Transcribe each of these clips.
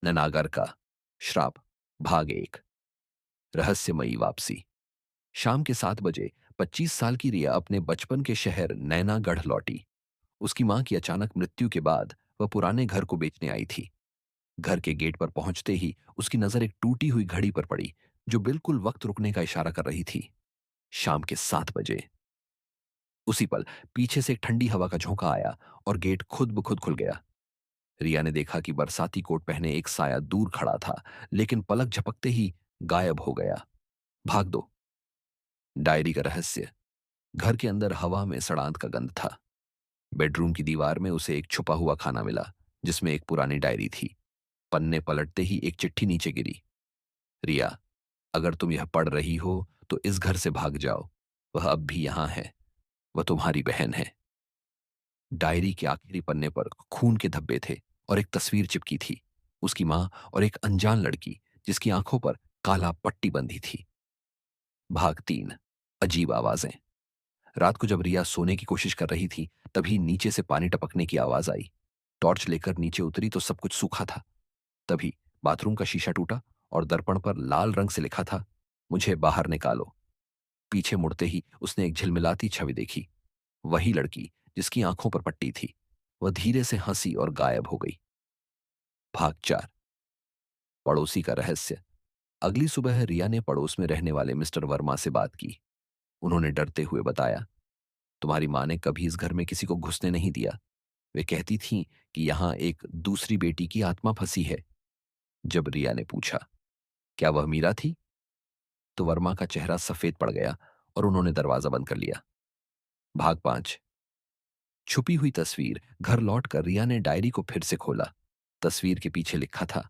ननागर का श्राप भाग एक। रहस्यमयी वापसी। शाम के 7 बजे 25 साल की रिया अपने बचपन के शहर नैनागढ़ लौटी। उसकी मां की अचानक मृत्यु के बाद वह पुराने घर को बेचने आई थी। घर के गेट पर पहुंचते ही उसकी नजर एक टूटी हुई घड़ी पर पड़ी, जो बिल्कुल वक्त रुकने का इशारा कर रही थी। शाम के 7 बजे। उसी पल पीछे से एक ठंडी हवा का झोंका आया और गेट खुद ब खुद खुल गया। रिया ने देखा कि बरसाती कोट पहने एक साया दूर खड़ा था, लेकिन पलक झपकते ही गायब हो गया। भाग दो। डायरी का रहस्य। घर के अंदर हवा में सड़ांत का गंध था। बेडरूम की दीवार में उसे एक छुपा हुआ खाना मिला, जिसमें एक पुरानी डायरी थी। पन्ने पलटते ही एक चिट्ठी नीचे गिरी। रिया, अगर तुम यह पढ़ रही हो तो इस घर से भाग जाओ। वह अब भी यहां है। वह तुम्हारी बहन है। डायरी के आखिरी पन्ने पर खून के धब्बे थे और एक तस्वीर चिपकी थी। उसकी मां और एक अनजान लड़की, जिसकी आंखों पर काला पट्टी बंधी थी। भाग 3। अजीब आवाजें। रात को जब रिया सोने की कोशिश कर रही थी, तभी नीचे से पानी टपकने की आवाज आई। टॉर्च लेकर नीचे उतरी तो सब कुछ सूखा था। तभी बाथरूम का शीशा टूटा और दर्पण पर लाल रंग से लिखा था, मुझे बाहर निकालो। पीछे मुड़ते ही उसने एक झिलमिलाती छवि देखी। वही लड़की जिसकी आंखों पर पट्टी थी। वह धीरे से हंसी और गायब हो गई। भाग 4। पड़ोसी का रहस्य। अगली सुबह रिया ने पड़ोस में रहने वाले मिस्टर वर्मा से बात की। उन्होंने डरते हुए बताया, तुम्हारी मां ने कभी इस घर में किसी को घुसने नहीं दिया। वे कहती थीं कि यहां एक दूसरी बेटी की आत्मा फंसी है। जब रिया ने पूछा, क्या वह मीरा थी, तो वर्मा का चेहरा सफेद पड़ गया और उन्होंने दरवाजा बंद कर लिया। भाग 5। छुपी हुई तस्वीर। घर लौटकर रिया ने डायरी को फिर से खोला। तस्वीर के पीछे लिखा था,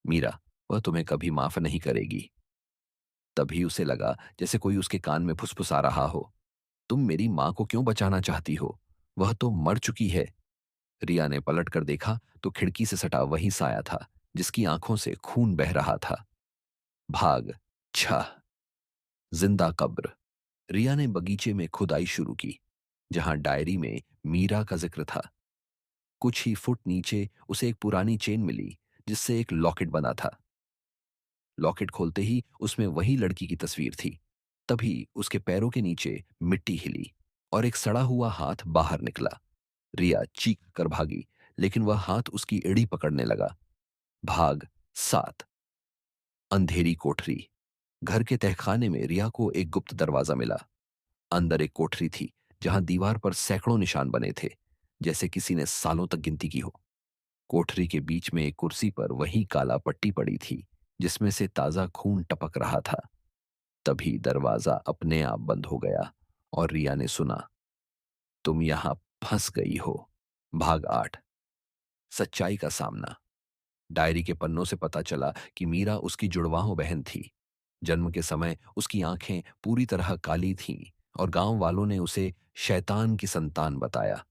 मीरा, वह तुम्हें कभी माफ नहीं करेगी। तभी उसे लगा जैसे कोई उसके कान में फुसफुसा रहा हो, तुम मेरी मां को क्यों बचाना चाहती हो? वह तो मर चुकी है। रिया ने पलट कर देखा तो खिड़की से सटा वही साया था, जिसकी आंखों से खून बह रहा था। भाग 6। जिंदा कब्र। रिया ने बगीचे में खुदाई शुरू की, जहां डायरी में मीरा का जिक्र था। कुछ ही फुट नीचे उसे एक पुरानी चेन मिली, जिससे एक लॉकेट बना था। लॉकेट खोलते ही उसमें वही लड़की की तस्वीर थी। तभी उसके पैरों के नीचे मिट्टी हिली और एक सड़ा हुआ हाथ बाहर निकला। रिया चीख कर भागी, लेकिन वह हाथ उसकी एड़ी पकड़ने लगा। भाग 7। अंधेरी कोठरी। घर के तहखाने में रिया को एक गुप्त दरवाजा मिला। अंदर एक कोठरी थी, जहां दीवार पर सैकड़ों निशान बने थे, जैसे किसी ने सालों तक गिनती की हो। कोठरी के बीच में एक कुर्सी पर वही काला पट्टी पड़ी थी, जिसमें से ताजा खून टपक रहा था। तभी दरवाजा अपने आप बंद हो गया और रिया ने सुना, तुम यहां फंस गई हो। भाग 8। सच्चाई का सामना। डायरी के पन्नों से पता चला कि मीरा उसकी जुड़वाहों बहन थी। जन्म के समय उसकी आंखें पूरी तरह काली थीं और गांव वालों ने उसे शैतान की संतान बताया।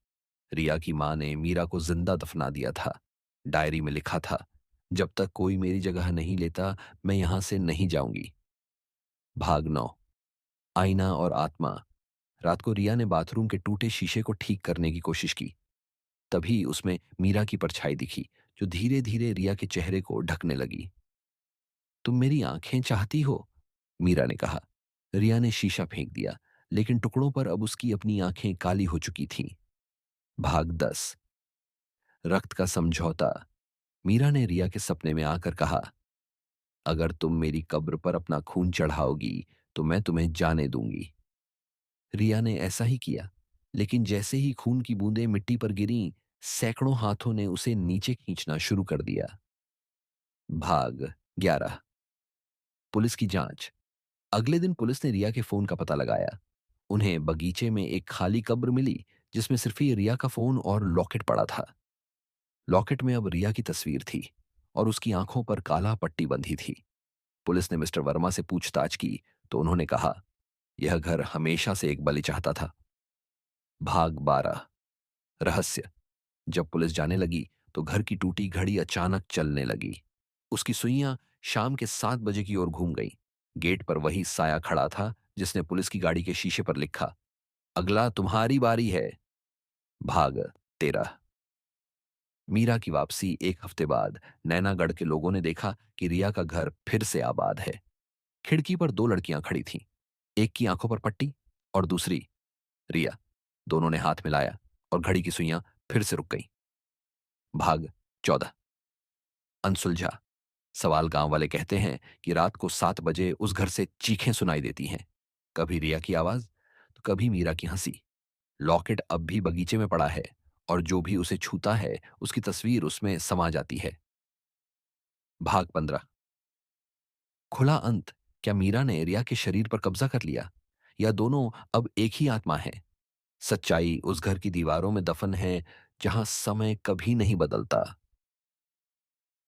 रिया की मां ने मीरा को जिंदा दफना दिया था। डायरी में लिखा था, जब तक कोई मेरी जगह नहीं लेता, मैं यहां से नहीं जाऊंगी। भाग 9। आईना और आत्मा। रात को रिया ने बाथरूम के टूटे शीशे को ठीक करने की कोशिश की। तभी उसमें मीरा की परछाई दिखी, जो धीरे धीरे रिया के चेहरे को ढकने लगी। तुम मेरी आंखें चाहती हो? मीरा ने कहा। रिया ने शीशा फेंक दिया, लेकिन टुकड़ों पर अब उसकी अपनी आंखें काली हो चुकी थीं। भाग 10। रक्त का समझौता। मीरा ने रिया के सपने में आकर कहा, अगर तुम मेरी कब्र पर अपना खून चढ़ाओगी तो मैं तुम्हें जाने दूंगी। रिया ने ऐसा ही किया, लेकिन जैसे ही खून की बूंदें मिट्टी पर गिरीं, सैकड़ों हाथों ने उसे नीचे खींचना शुरू कर दिया। भाग 11। पुलिस की जांच। अगले दिन पुलिस ने रिया के फोन का पता लगाया। उन्हें बगीचे में एक खाली कब्र मिली, जिसमें सिर्फ ही रिया का फोन और लॉकेट पड़ा था। लॉकेट में अब रिया की तस्वीर थी और उसकी आंखों पर काला पट्टी बंधी थी। पुलिस ने मिस्टर वर्मा से पूछताछ की तो उन्होंने कहा, यह घर हमेशा से एक बलि चाहता था। भाग 12। रहस्य। जब पुलिस जाने लगी तो घर की टूटी घड़ी अचानक चलने लगी। उसकी सुइयां शाम के 7 बजे की ओर घूम गई। गेट पर वही साया खड़ा था, जिसने पुलिस की गाड़ी के शीशे पर लिखा, अगला तुम्हारी बारी है। भाग 13। मीरा की वापसी एक हफ्ते बाद नैनागढ़ के लोगों ने देखा कि रिया का घर फिर से आबाद है। खिड़की पर दो लड़कियां खड़ी थीं। एक की आंखों पर पट्टी और दूसरी रिया। दोनों ने हाथ मिलाया और घड़ी की सुइयां फिर से रुक गईं। भाग 14। अनसुलझा। सवाल गांव वाले कहते हैं कि रात को 7 बजे उस घर से चीखें सुनाई देती हैं। कभी रिया की आवाज तो कभी मीरा की हंसी। लॉकेट अब भी बगीचे में पड़ा है और जो भी उसे छूता है उसकी तस्वीर उसमें समा जाती है। भाग 15। खुला अंत। क्या मीरा ने रिया के शरीर पर कब्जा कर लिया या दोनों अब एक ही आत्मा है? सच्चाई उस घर की दीवारों में दफन है जहां समय कभी नहीं बदलता।